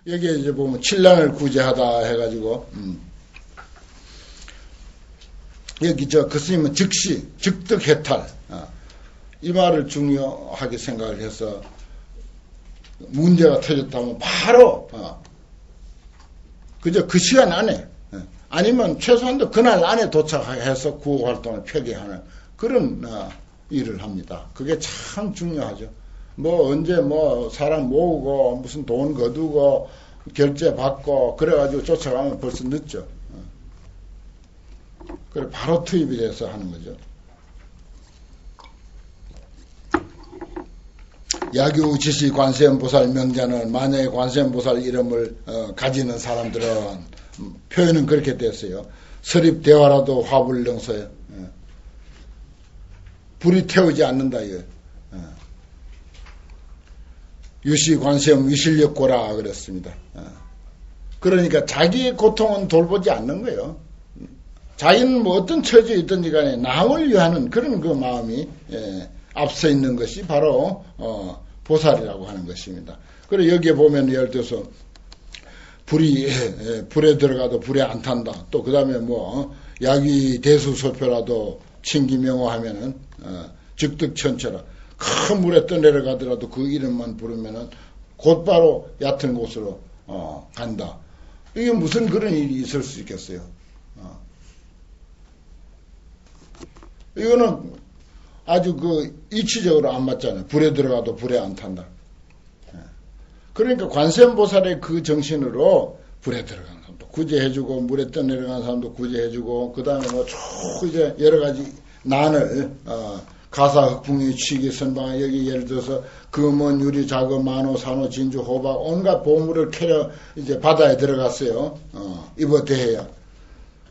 여기에 이제 보면 칠난을 구제하다 해가지고, 여기 그 스님은 즉시, 즉득해탈, 이 말을 중요하게 생각을 해서, 문제가 터졌다면 바로, 그저 그 시간 안에, 아니면 최소한도 그날 안에 도착해서 구호 활동을 표기하는 그런 일을 합니다. 그게 참 중요하죠. 뭐 언제 뭐 사람 모으고 무슨 돈 거두고 결제 받고 그래가지고 쫓아가면 벌써 늦죠. 그래 바로 투입이 돼서 하는 거죠. 야규 지시 관세음보살 명자는 만약에 관세음보살 이름을 가지는 사람들은 표현은 그렇게 됐어요. 서립대화라도 화불능서에 불이 태우지 않는다 이거. 유시 관세음 위실력고라 그랬습니다. 그러니까 자기의 고통은 돌보지 않는 거예요. 자기는 뭐 어떤 처지에 있든지 간에 남을 위하는 그런 그 마음이 앞서 있는 것이 바로 보살이라고 하는 것입니다. 그리고 여기에 보면 예를 들어서 불에 들어가도 불에 안 탄다. 또 그 다음에 뭐 야귀 대수소표라도 친기명호 하면은 즉득천체라. 큰 물에 떠내려가더라도 그 이름만 부르면은 곧바로 얕은 곳으로 간다. 이게 무슨 그런 일이 있을 수 있겠어요. 이거는 아주 그 이치적으로 안 맞잖아요. 불에 들어가도 불에 안 탄다. 그러니까 관세음보살의 그 정신으로 불에 들어간 사람도 구제해주고 물에 떠내려간 사람도 구제해주고 그 다음에 뭐 쭉 이제 여러 가지 난을 가사 흑풍이 취기 선방 여기 예를 들어서 금원 유리 자금 만호 산호 진주 호박 온갖 보물을 캐려 이제 바다에 들어갔어요. 입어대해야.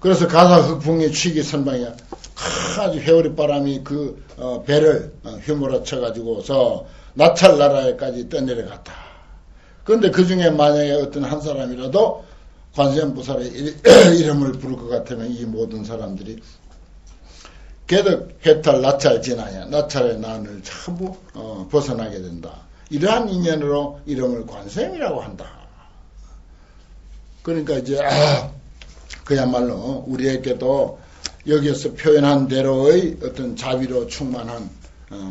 그래서 가사 흑풍이 취기 선방이야. 아주 회오리 바람이 그 배를 휘몰아쳐 가지고서 나찰 나라에까지 떠내려갔다. 그런데 그 중에 만약에 어떤 한 사람이라도 관세음보살의 이름을 부를 것 같으면 이 모든 사람들이 개득 해탈 나찰 지나야 나찰의 난을 전부 벗어나게 된다. 이러한 인연으로 이름을 관세음이라고 한다. 그러니까 이제 그야말로 우리에게도 여기에서 표현한 대로의 어떤 자비로 충만한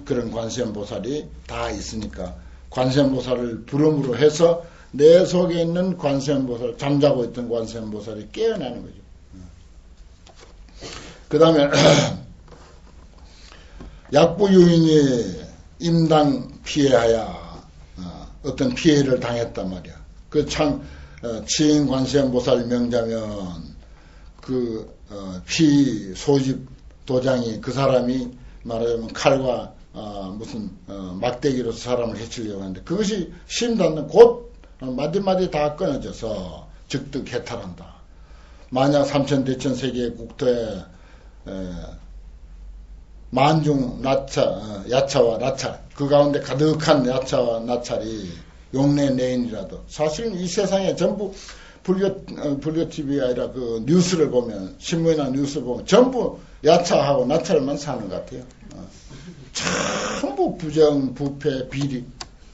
그런 관세음보살이 다 있으니까 관세음보살을 부름으로 해서 내 속에 있는 관세음보살, 잠자고 있던 관세음보살이 깨어나는 거죠. 그 다음에 약부유인이 임당 피해하여 어떤 피해를 당했단 말이야. 그 참 치인 관세음보살 명자면 그 피소집 도장이 그 사람이 말하자면 칼과 무슨 막대기로서 사람을 해치려고 하는데 그것이 심닿는 곧 마디마디 다 끊어져서 즉득 해탈한다. 만약 삼천대천 세계의 국토에 만중 야차와 나찰 그 가운데 가득한 야차와 나찰이 용내 내인이라도 사실은 이 세상에 전부 불교 TV가 아니라 그 뉴스를 보면 신문이나 뉴스를 보면 전부 야차하고 나찰만 사는 것 같아요. 전부 부정, 부패, 비리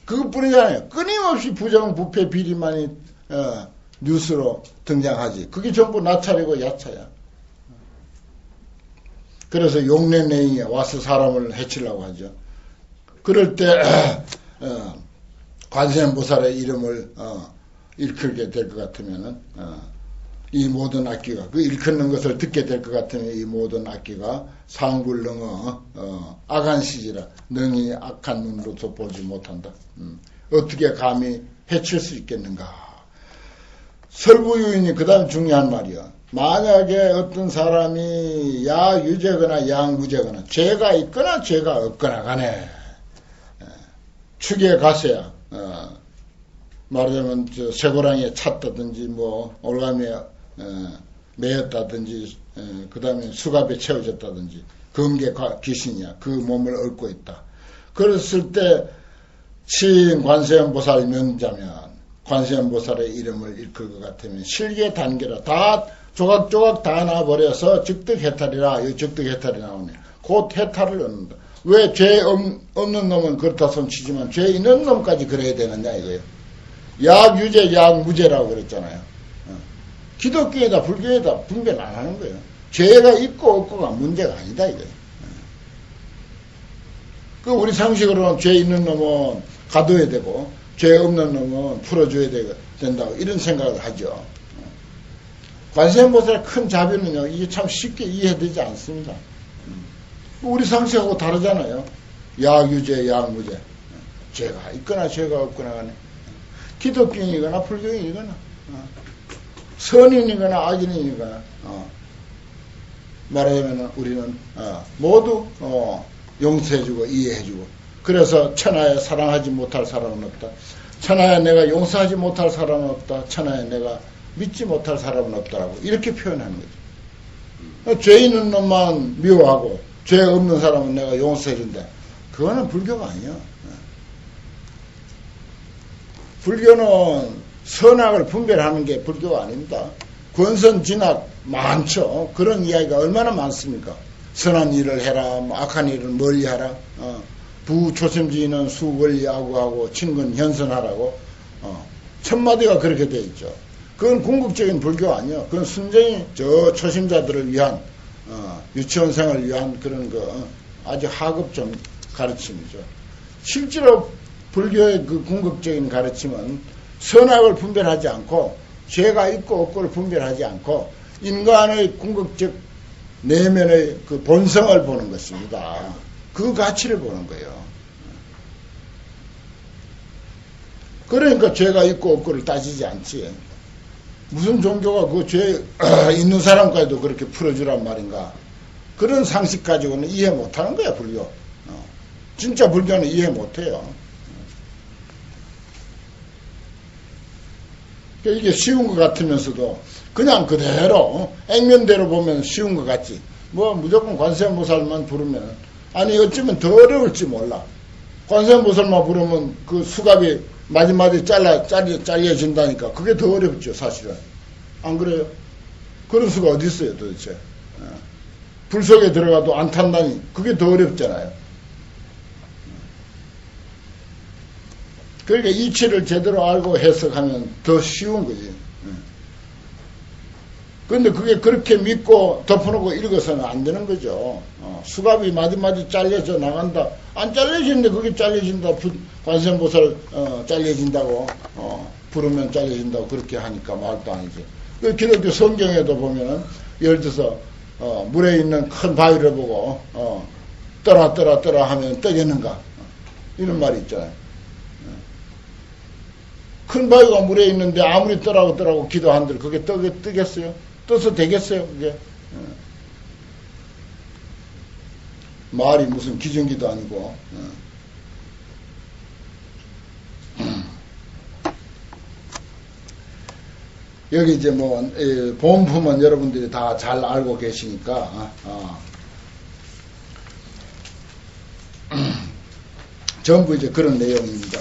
그것뿐이잖아요. 끊임없이 부정, 부패, 비리만이 뉴스로 등장하지. 그게 전부 나찰이고 야차야. 그래서 용내내인에 와서 사람을 해치려고 하죠. 그럴 때 관세음보살의 이름을 일컬게 될 것 같으면은 이 모든 악기가 그 일컫는 것을 듣게 될 것 같으면 이 모든 악기가 상굴능어 악한시지라 능히 악한 눈으로도 보지 못한다. 어떻게 감히 해칠 수 있겠는가. 설부유인이 그 다음 중요한 말이야. 만약에 어떤 사람이 야유죄거나 양무죄거나 죄가 있거나 죄가 없거나 간에 축에 가서야 말하자면 쇠고랑이에 찼다든지 뭐 올가미에 매였다든지 그 다음에 수갑에 채워졌다든지 금계 귀신이야. 그 몸을 얽고 있다. 그랬을 때 치인 관세음보살 명자면 관세음보살의 이름을 일컬 것 같으면 실계 단계라 다 조각조각 다 놔버려서 즉득해탈이라 이 즉득해탈이 나오네. 곧 해탈을 얻는다. 왜 죄 없는 놈은 그렇다 손치지만 죄 있는 놈까지 그래야 되느냐 이거예요. 약유제, 약무제라고 그랬잖아요. 기독교에다 불교에다 분별 안 하는 거예요. 죄가 있고 없고가 문제가 아니다 이거예요. 그 우리 상식으로는 죄 있는 놈은 가둬야 되고 죄 없는 놈은 풀어줘야 된다고 이런 생각을 하죠. 관세음보살의 큰 자비는요, 이게 참 쉽게 이해되지 않습니다. 우리 상식하고 다르잖아요. 약유제, 약무제. 죄가 있거나 죄가 없거나 간에 기독교인이거나 불교인이거나 선인이거나 악인이거나 말하자면 우리는 모두 용서해주고 이해해주고, 그래서 천하에 사랑하지 못할 사람은 없다. 천하에 내가 용서하지 못할 사람은 없다. 천하에 내가 믿지 못할 사람은 없다라고 이렇게 표현하는 거죠. 죄 있는 놈만 미워하고 죄 없는 사람은 내가 용서해준다. 그거는 불교가 아니야. 불교는 선악을 분별하는 게 불교가 아닙니다. 권선진악 많죠. 그런 이야기가 얼마나 많습니까? 선한 일을 해라, 악한 일을 멀리하라, 부초심지는 수월리하고 친근 현선하라고 천마디가 그렇게 되어 있죠. 그건 궁극적인 불교 아니야. 그건 순전히 저 초심자들을 위한 유치원생을 위한 그런 거 아주 하급적 가르침이죠. 실제로 불교의 그 궁극적인 가르침은 선악을 분별하지 않고 죄가 있고 없고를 분별하지 않고 인간의 궁극적 내면의 그 본성을 보는 것입니다. 그 가치를 보는 거예요. 그러니까 죄가 있고 없고를 따지지 않지. 무슨 종교가 그 죄 있는 사람까지도 그렇게 풀어주란 말인가. 그런 상식 가지고는 이해 못하는 거야 불교. 진짜 불교는 이해 못해요. 이게 쉬운 것 같으면서도 그냥 그대로 액면대로 보면 쉬운 것 같지. 뭐 무조건 관세음보살만 부르면 아니 어쩌면 더 어려울지 몰라. 관세음보살만 부르면 그 수갑이 마디마디 잘려진다니까. 그게 더 어렵죠 사실은. 안 그래요? 그런 수가 어디 있어요 도대체. 불 속에 들어가도 안 탄다니 그게 더 어렵잖아요. 그러니까 이치를 제대로 알고 해석하면 더 쉬운 거지. 그런데 그게 그렇게 믿고 덮어놓고 읽어서는 안 되는 거죠. 수갑이 마디마디 잘려져 나간다. 안 잘려지는데 그게 잘려진다. 관세음보살 잘려진다고 부르면 잘려진다고 그렇게 하니까 말도 아니지. 그 기독교 성경에도 보면은 예를 들어서 물에 있는 큰 바위를 보고 떠라 하면 떠겠는가 이런 말이 있잖아요. 큰 바위가 물에 있는데 아무리 떠라고 기도한들 그게 뜨겠어요? 떠서 되겠어요? 그게 말이 무슨 기중기도 아니고. 여기 이제 뭐 본품은 여러분들이 다 잘 알고 계시니까 전부 이제 그런 내용입니다.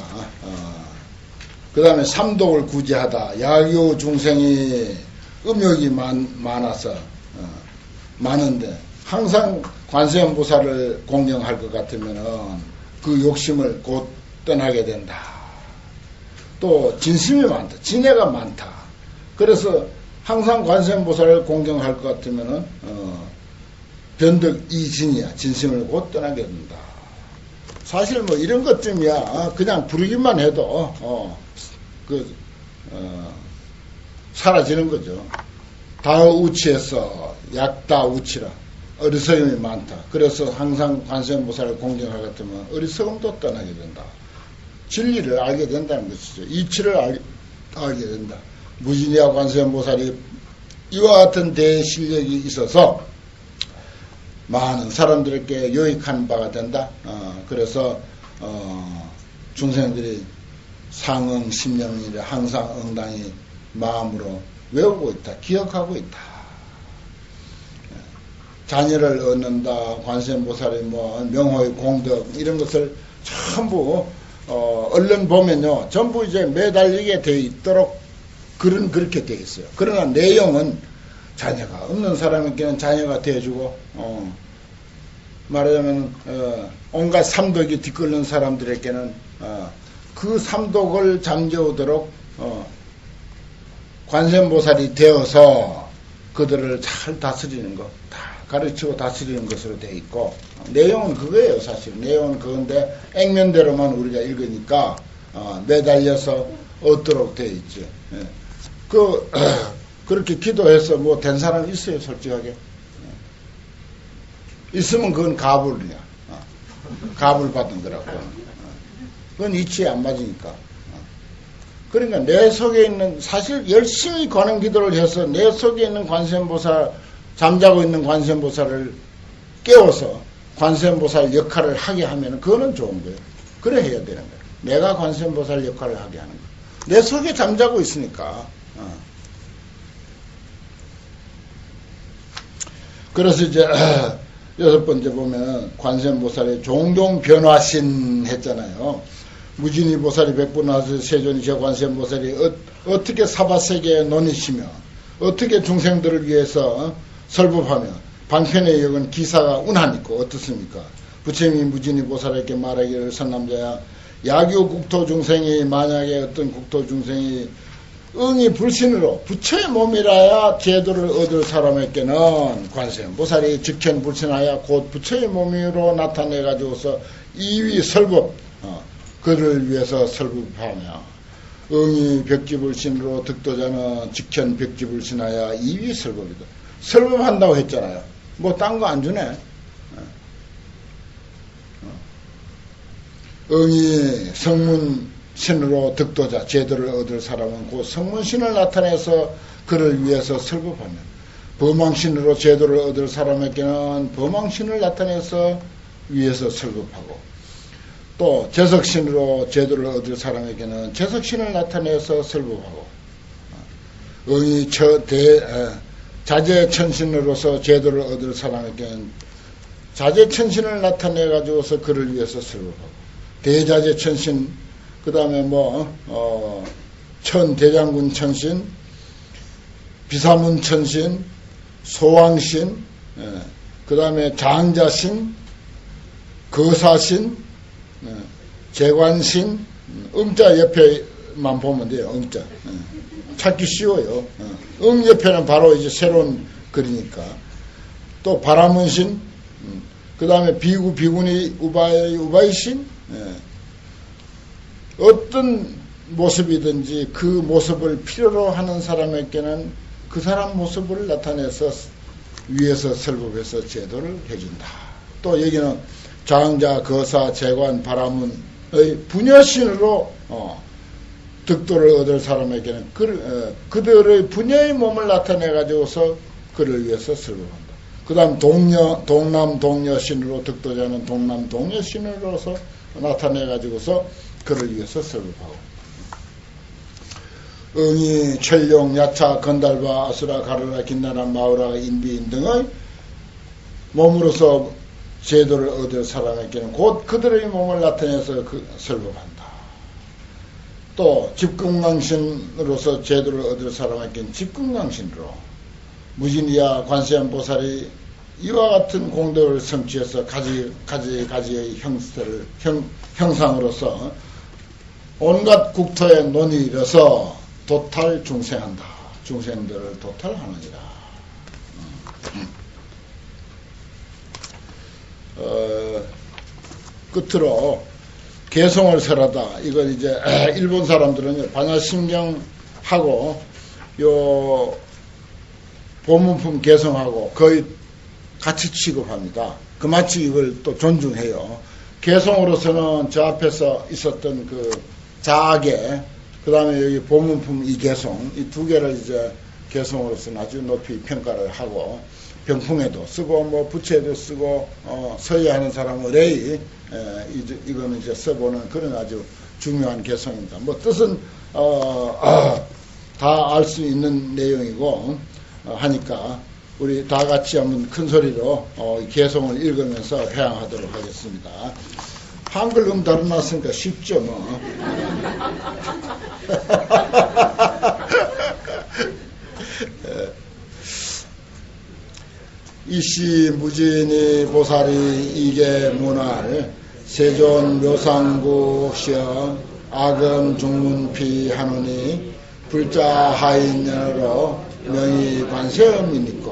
그 다음에 삼독을 구제하다. 야교 중생이 음욕이 많아서 많은데 항상 관세음보살을 공경할 것 같으면은 그 욕심을 곧 떠나게 된다. 또 진심이 많다. 진해가 많다. 그래서 항상 관세음보살을 공경할 것 같으면은 변덕 이진이야. 진심을 곧 떠나게 된다. 사실 뭐 이런 것쯤이야. 그냥 부르기만 해도 사라지는 거죠. 다우치에서 약다우치라. 어리석음이 많다. 그래서 항상 관세음보살을 공경할 것 같으면 어리석음도 떠나게 된다. 진리를 알게 된다는 것이죠. 이치를 알게 된다. 무진이와 관세음보살이 이와 같은 대실력이 있어서 많은 사람들에게 유익한 바가 된다. 그래서 중생들이 상응 심령이를 항상 응당히 마음으로 외우고 있다. 기억하고 있다. 자녀를 얻는다. 관세음보살의 뭐 명호의 공덕 이런 것을 전부 얼른 보면요. 전부 이제 매달리게 돼 있도록 그렇게 돼 있어요. 그러나 내용은 자녀가 없는 사람에게는 자녀가 되어주고 말하자면 온갖 삼독이 뒤끓는 사람들에게는 그 삼독을 잠재우도록 관세음보살이 되어서 그들을 잘 다스리는 것, 다 가르치고 다스리는 것으로 되어 있고, 내용은 그거예요. 사실 내용은 그건데 액면대로만 우리가 읽으니까 매달려서 얻도록 되어 있지. 그렇게 기도해서 뭐 된 사람 있어요, 솔직하게? 있으면 그건 가불이야. 가불 받은 거라고. 그건 이치에 안 맞으니까. 그러니까 내 속에 있는, 사실 열심히 관음 기도를 해서 내 속에 있는 관세음보살, 잠자고 있는 관세음보살을 깨워서 관세음보살 역할을 하게 하면 그거는 좋은 거예요. 그래 해야 되는 거예요. 내가 관세음보살 역할을 하게 하는 거예요. 내 속에 잠자고 있으니까. 그래서 이제 6번째 보면 관세음보살의 종종 변화신 했잖아요. 무진이 보살이 백분하서 세존이 제관세음보살이 어떻게 사바세계에 논이시며 어떻게 중생들을 위해서 설법하며 방편에 역은 기사가 운하니까 어떻습니까? 부처님이 무진이 보살에게 말하기를 선남자야, 야교 국토 중생이 만약에 어떤 국토 중생이 응이 불신으로 부처의 몸이라야 제도를 얻을 사람에게는 관세음보살이 직현불신하여 곧 부처의 몸으로 나타내 가지고서 이위 설법, 그를 위해서 설법하며 응이 벽지불신으로 득도자는 직현 벽지불신하여 이위 설법이다. 설법한다고 했잖아요. 뭐 딴 거 안 주네. 응이 성문신으로 득도자 제도를 얻을 사람은 곧 성문신을 나타내서 그를 위해서 설법하며, 범왕신으로 제도를 얻을 사람에게는 범왕신을 나타내서 위해서 설법하고, 또 재석신으로 제도를 얻을 사람에게는 재석신을 나타내서 설법하고, 응이 자재천신으로서 제도를 얻을 사람에게는 자재천신을 나타내 가지고서 그를 위해서 설법하고, 대자재천신, 그 다음에 천대장군 천신, 비사문 천신, 소왕신, 그 다음에 장자신, 거사신, 재관신, 음자 옆에만 보면 돼요. 음자. 찾기 쉬워요. 옆에는 바로 이제 새로운 글이니까. 또 바라문신, 그 다음에 비구니 우바이신, 어떤 모습이든지 그 모습을 필요로 하는 사람에게는 그 사람 모습을 나타내서 위에서 설법해서 제도를 해준다. 또 여기는 장자, 거사, 재관, 바라문의 부녀신으로 득도를 얻을 사람에게는 그들의 부녀의 몸을 나타내 가지고서 그를 위해서 설법한다. 그 다음 동남 동녀신으로 득도자는 동남 동녀신으로서 나타내 가지고서 그를 위해서 설법하고, 응이 천룡, 야차, 건달바, 아수라, 가르라, 긴나라, 마우라, 인비인 등의 몸으로서 제도를 얻을 사람에게는 곧 그들의 몸을 나타내서 설법한다. 또 집근강신으로서 제도를 얻을 사람에게는 집근강신으로, 무진이야 관세음보살이 이와 같은 공덕을 성취해서 가지의 형상으로서 온갖 국토에 논이 일어서 도탈 중생한다. 중생들을 도탈하느니라. 끝으로 개성을 설하다. 이걸 이제 일본 사람들은 반야심경하고 요 보문품 개성하고 거의 같이 취급합니다. 그마치 이걸 또 존중해요. 개성으로서는 저 앞에서 있었던 그 자계, 그 다음에 여기 보문품 이 개성, 이 두 개를 이제 개성으로서는 아주 높이 평가를 하고, 병풍에도 쓰고, 뭐 부채에도 쓰고, 서예하는 사람은 의뢰이, 이거는 이제 써보는 그런 아주 중요한 개성입니다. 뭐 뜻은, 다 알 수 있는 내용이고, 하니까, 우리 다 같이 한번 큰 소리로 개성을 읽으면서 회항하도록 하겠습니다. 한글 다뤄놨으니까 쉽죠, 뭐. 이시 무진이 보살이 이계 문할 세존 묘상국 시어 악음 중문피 하노니 불자 하인연으로 명의 관세음이니까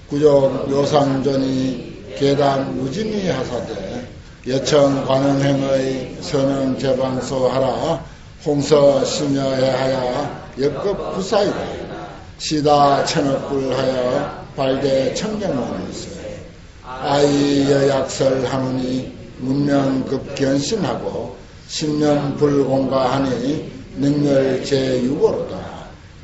구족 요상전이 계단 무진이 하사대 여청 관음행의 선음 제방소 하라 홍서 심여해하여 역급 부사이다 시다 천억불하여 발대 청정원일세 아이 여약설 하노니 문명급 견신하고 신명불공가하니 능멸 제6호로다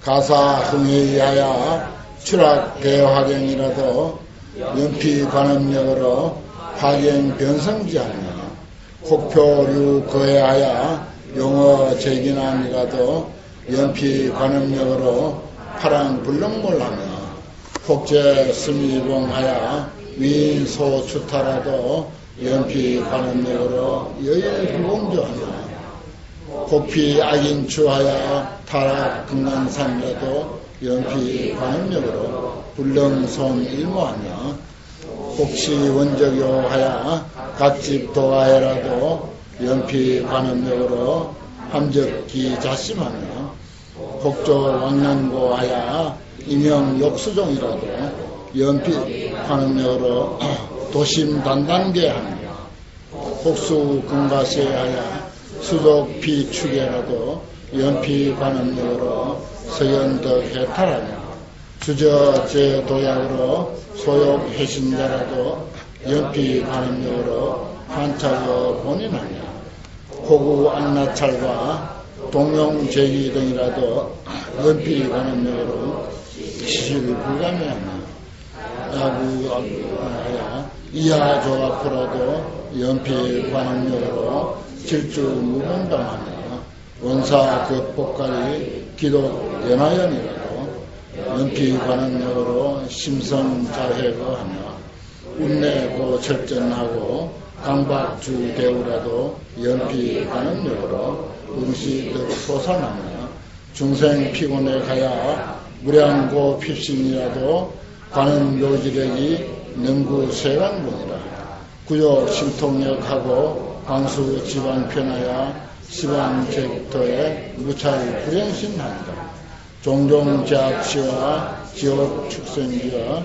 가사 흥회하여 추락대화경이라도 연피 관음력으로 파경 변성지하며 혹표류 거해하여 용어 재기남이라도 연피 관음력으로 파랑 불능몰하며 혹제 스미봉하여 위인소 추타라도 연피 관음력으로 여일 불공조하며 혹피 악인추하여 타락 금난산이라도 연피 관음력으로 불능손 일모하며 혹시 원적요하여 각집 도가해라도 연피 관음력으로 함적기 자심하며 혹조 왕년고하여 임형 욕수종이라도 연피 관음력으로 도심 단단게 하며 혹수 금가세하여 수족 비축에라도 연피 관음력으로 서연덕 해탈하며 주저 제 도약으로 소욕 해신자라도 연피 관음력으로 한차여 본인하며 호구 안나찰과 동용 제기 등이라도 연피 관음력으로 시실 불가미하며 야구하여 이하 조합으로도 연피 관음력으로 질주 무분방하며 원사 극복가리 기독 연화연이라도 연피 관음력으로 심성자회거하며 운내고 철전하고 강박주 대우라도 연피 관음력으로 음식득 소산하며 중생 피곤에 가야 무량고 필신이라도 관음 묘지력이 능구 세관문이라 구역 신통력하고 광수 지방 편하여 시방 제국토에 무찰 불행신한다. 종종 제약시와 지옥 축생지와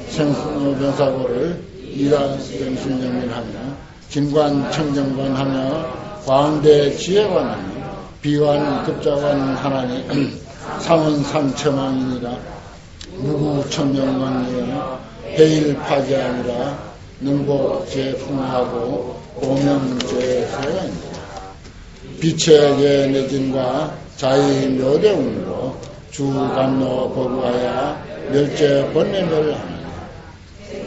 생명사고를 일환정신영일하며 진관 청정관하며 광대 지혜관하며 비관 급자관 하나니 상은 삼처망이니라 무구청정관이여 해일파지아니라 능복제풍하고 오명제세관이니라 빛의 예내진과 자의묘대운으로 주감로 거부하여 멸제 번뇌멸하느니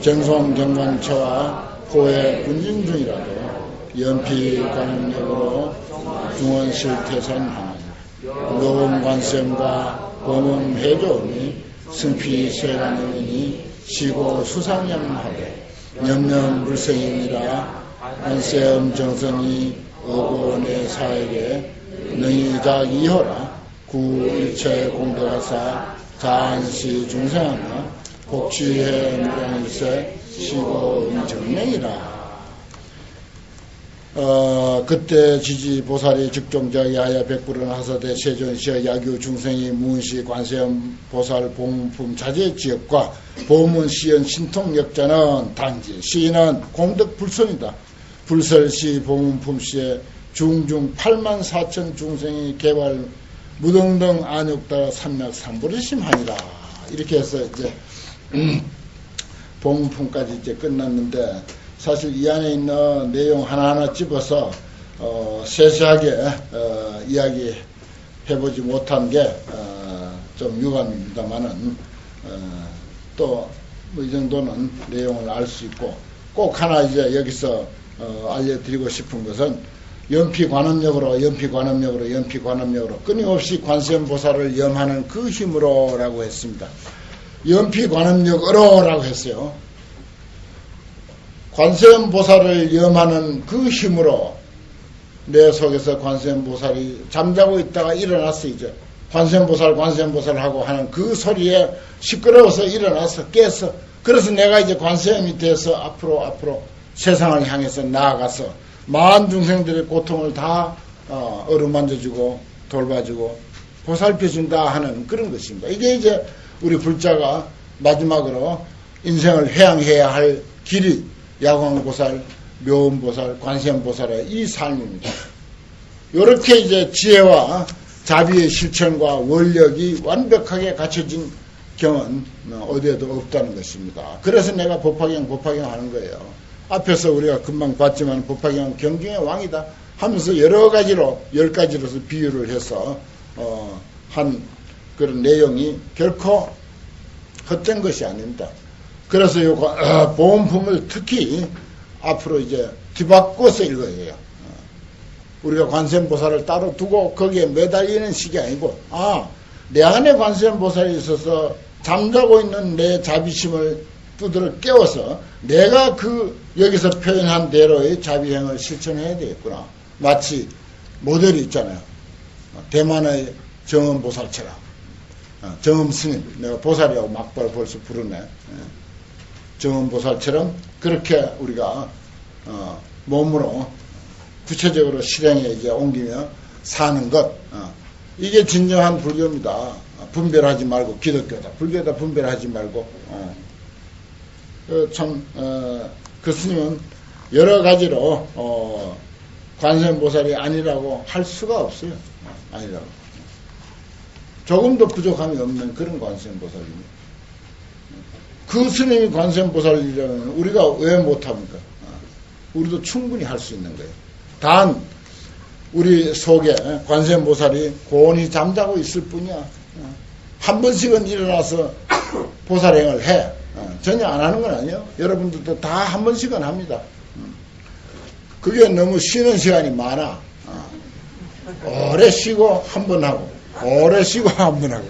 정송경관처와 포의 군진 중이라도 연피 관음력으로 중원실태산하느니 노음관sem과 범음해조니 승피세관이니 시고 수상염하되 염염불생이니라 안세음 정성이 어고내 사에게 능이작 이호라 구일체 공덕하사 자한시 중생하며 복취해 무량일세 시고 정명이라. 그때 지지보살이 직종자에 하여 백불은 하사대 세존시의 야규 중생이 문시 관세음 보살 봉품 자제 지역과 보문 시연 신통역자는 단지 시인은 공덕 불선이다. 불설시 보문품시에 중중 8만 4천 중생이 개발 무등등 안육따라 삼맥 삼부리심하니라. 이렇게 해서 이제 봉품까지 이제 끝났는데 사실 이 안에 있는 내용 하나하나 집어서 세세하게 이야기해보지 못한 게 좀 유감입니다만은 또 이 정도는 내용을 알 수 있고 꼭 하나 이제 여기서 알려드리고 싶은 것은 연피관음력으로 끊임없이 관세음보살을 염하는 그 힘으로라고 했습니다. 연피관음력으로라고 했어요. 관세음보살을 염하는 그 힘으로 내 속에서 관세음보살이 잠자고 있다가 일어났어. 이제 관세음보살 하고 하는 그 소리에 시끄러워서 일어나서 깼어. 그래서 내가 이제 관세음이 돼서 앞으로 세상을 향해서 나아가서 마한 중생들의 고통을 다 어루만져주고 돌봐주고 보살펴준다 하는 그런 것입니다. 이게 이제 우리 불자가 마지막으로 인생을 해양해야 할 길이 야광보살, 묘음보살, 관세음보살의 이 삶입니다. 이렇게 이제 지혜와 자비의 실천과 원력이 완벽하게 갖춰진 경은 어디에도 없다는 것입니다. 그래서 내가 법화경 하는 거예요. 앞에서 우리가 금방 봤지만 법화경 경중의 왕이다 하면서 여러 가지로 10가지로서 비유를 해서 한 그런 내용이 결코 헛된 것이 아닙니다. 그래서 이 보온품을 특히 앞으로 이제 뒤바꿔서 읽어야 해요. 우리가 관세음보살을 따로 두고 거기에 매달리는 식이 아니고 내 안에 관세음보살이 있어서 잠자고 있는 내 자비심을 두드러 깨워서 내가 여기서 표현한 대로의 자비행을 실천해야 되겠구나. 마치 모델이 있잖아요. 대만의 정음보살처럼 정음스님, 내가 보살이라고 막 벌써 부르네. 정음보살처럼 그렇게 우리가 몸으로 구체적으로 실행에 이제 옮기며 사는 것, 이게 진정한 불교입니다. 분별하지 말고 기독교다. 불교다 분별하지 말고. 그 스님은 여러 가지로 관세음보살이 아니라고 할 수가 없어요. 아니라고. 조금도 부족함이 없는 그런 관세음보살입니다. 그 스님이 관세음보살이라면 우리가 왜 못합니까? 우리도 충분히 할 수 있는 거예요. 단 우리 속에 관세음보살이 고온히 잠자고 있을 뿐이야. 한 번씩은 일어나서 보살행을 해. 전혀 안 하는 건 아니에요. 여러분들도 다 한 번씩은 합니다. 그게 너무 쉬는 시간이 많아. 오래 쉬고 한 번 하고 오래 쉬고 한 번 하고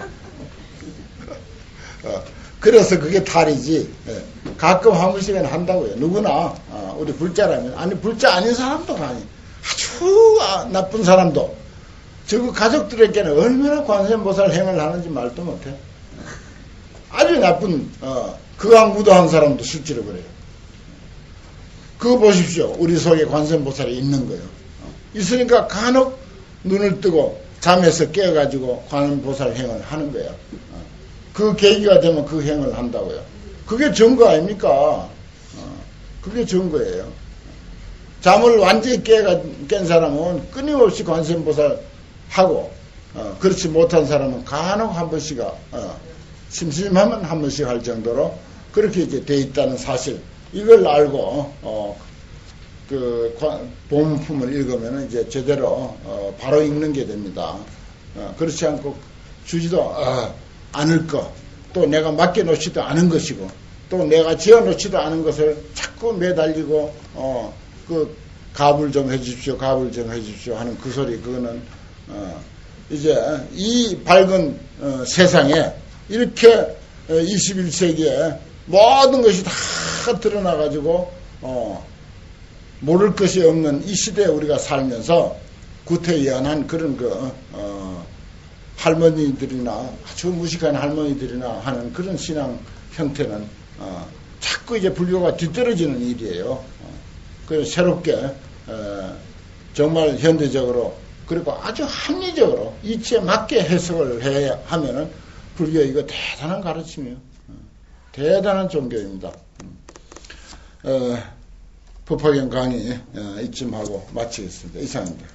그래서 그게 탈이지. 가끔 한 번씩은 한다고요. 누구나 우리 불자라면. 아니 불자 아닌 사람도 아니 아주 나쁜 사람도 저 가족들에게는 얼마나 관세음보살 행을 하는지 말도 못해. 아주 나쁜 극악무도한 사람도 실제로 그래요. 그거 보십시오. 우리 속에 관세음보살이 있는 거예요. 있으니까 간혹 눈을 뜨고 잠에서 깨어가지고 관세음보살 행을 하는 거예요. 그 계기가 되면 그 행을 한다고요. 그게 증거 아닙니까? 그게 증거예요. 잠을 완전히 깬 사람은 끊임없이 관세음보살 하고 그렇지 못한 사람은 간혹 한 번씩 심심하면 한 번씩 할 정도로 그렇게 이제 돼 있다는 사실, 이걸 알고 그 본품을 읽으면 이제 제대로 바로 읽는 게 됩니다. 그렇지 않고 주지도 않을 것, 또 내가 맡겨놓지도 않은 것이고, 또 내가 지어놓지도 않은 것을 자꾸 매달리고 그 갑을 좀 해주십시오, 갑을 좀 해주십시오 하는 그 소리, 그거는 이제 이 밝은 세상에 이렇게 21세기에 모든 것이 다 드러나가지고 모를 것이 없는 이 시대에 우리가 살면서 구태의연한 그런 할머니들이나 아주 무식한 할머니들이나 하는 그런 신앙 형태는 자꾸 이제 불교가 뒤떨어지는 일이에요. 그래서 새롭게 정말 현대적으로 그리고 아주 합리적으로 이치에 맞게 해석을 해야 하면은 불교 이거 대단한 가르침이에요. 대단한 종교입니다. 법화경 강의 이쯤 하고 마치겠습니다. 이상입니다.